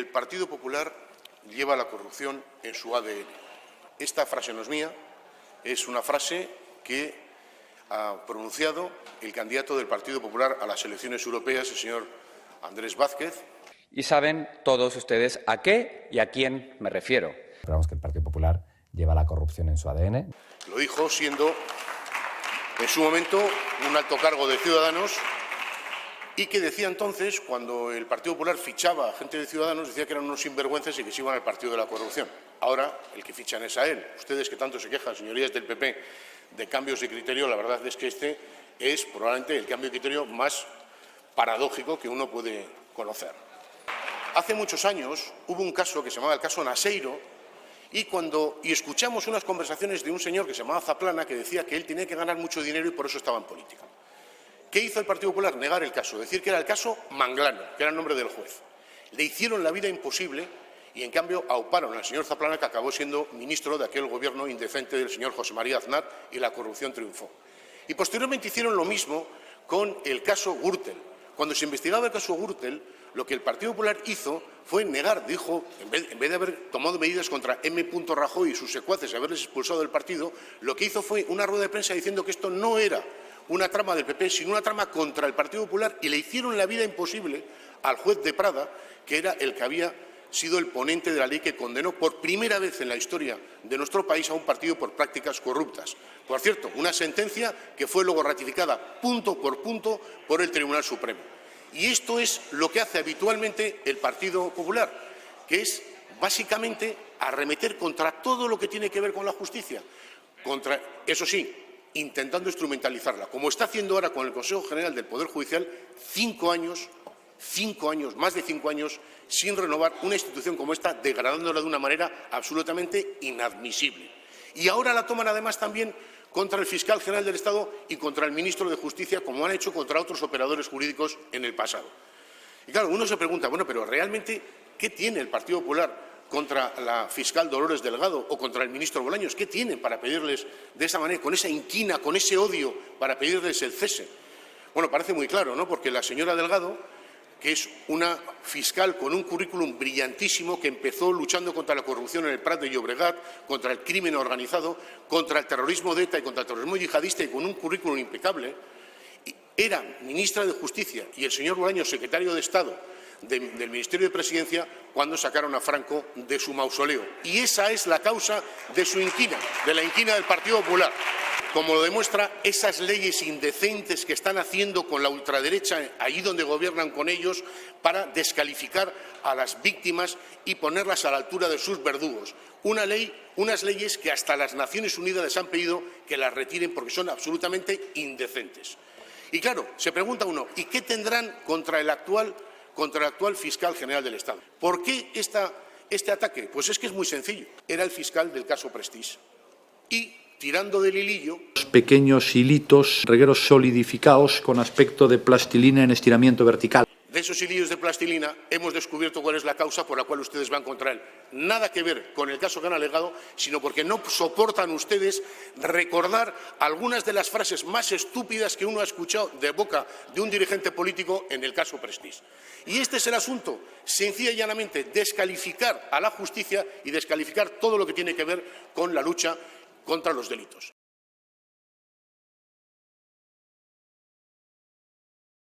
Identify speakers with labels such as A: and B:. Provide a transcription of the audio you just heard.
A: Partido Popular lleva la corrupción en su ADN. Esta frase no es mía, es una frase que ha pronunciado el candidato del Partido Popular a las elecciones europeas, el señor Andrés Vázquez.
B: Y saben todos ustedes a qué y a quién me refiero.
C: Esperamos que el Partido Popular lleva la corrupción en su ADN.
A: Lo dijo siendo en su momento un alto cargo de Ciudadanos y que decía entonces, cuando el Partido Popular fichaba a gente de Ciudadanos, decía que eran unos sinvergüenzas y que se iban al partido de la corrupción. Ahora el que fichan es a él. Ustedes que tanto se quejan, señorías del PP, de cambios de criterio, la verdad es que este es probablemente el cambio de criterio más paradójico que uno puede conocer. Hace muchos años hubo un caso que se llamaba el caso Naseiro y escuchamos unas conversaciones de un señor que se llamaba Zaplana que decía que él tenía que ganar mucho dinero y por eso estaba en política. ¿Qué hizo el Partido Popular? Negar el caso, decir que era el caso Manglano, que era el nombre del juez. Le hicieron la vida imposible y, en cambio, auparon al señor Zaplana, que acabó siendo ministro de aquel gobierno indecente del señor José María Aznar, y la corrupción triunfó. Y posteriormente hicieron lo mismo con el caso Gürtel. Cuando se investigaba el caso Gürtel, lo que el Partido Popular hizo fue negar, dijo, en vez de haber tomado medidas contra M. Rajoy y sus secuaces y haberles expulsado del partido, lo que hizo fue una rueda de prensa diciendo que esto no era una trama del PP, sino una trama contra el Partido Popular, y le hicieron la vida imposible al juez de Prada, que era el que había sido el ponente de la ley que condenó por primera vez en la historia de nuestro país a un partido por prácticas corruptas. Por cierto, una sentencia que fue luego ratificada punto por punto por el Tribunal Supremo. Y esto es lo que hace habitualmente el Partido Popular, que es básicamente arremeter contra todo lo que tiene que ver con la justicia, eso sí, intentando instrumentalizarla, como está haciendo ahora con el Consejo General del Poder Judicial, 5 años, más de 5 años, sin renovar una institución como esta, degradándola de una manera absolutamente inadmisible. Y ahora la toman además también contra el fiscal general del Estado y contra el ministro de Justicia, como han hecho contra otros operadores jurídicos en el pasado. Y claro, uno se pregunta, bueno, pero realmente, ¿qué tiene el Partido Popular contra la fiscal Dolores Delgado o contra el ministro Bolaños? ¿Qué tienen para pedirles de esa manera, con esa inquina, con ese odio, para pedirles el cese? Bueno, parece muy claro, ¿no? Porque la señora Delgado, que es una fiscal con un currículum brillantísimo, que empezó luchando contra la corrupción en el Prat de Llobregat, contra el crimen organizado, contra el terrorismo de ETA y contra el terrorismo yihadista, y con un currículum impecable, era ministra de Justicia y el señor Bolaños secretario de Estado del Ministerio de Presidencia cuando sacaron a Franco de su mausoleo. Y esa es la causa de su inquina, de la inquina del Partido Popular. Como lo demuestra esas leyes indecentes que están haciendo con la ultraderecha, ahí donde gobiernan con ellos, para descalificar a las víctimas y ponerlas a la altura de sus verdugos. Unas leyes que hasta las Naciones Unidas les han pedido que las retiren porque son absolutamente indecentes. Y claro, se pregunta uno, ¿y qué tendrán contra el actual fiscal general del Estado? ¿Por qué este ataque? Pues es que es muy sencillo. Era el fiscal del caso Prestige. Y tirando del hilillo,
D: pequeños hilitos, regueros solidificados con aspecto de plastilina en estiramiento vertical.
A: De esos hilillos de plastilina hemos descubierto cuál es la causa por la cual ustedes van contra él. Nada que ver con el caso que han alegado, sino porque no soportan ustedes recordar algunas de las frases más estúpidas que uno ha escuchado de boca de un dirigente político en el caso Prestige. Y este es el asunto, sencilla y llanamente, descalificar a la justicia y descalificar todo lo que tiene que ver con la lucha contra los delitos.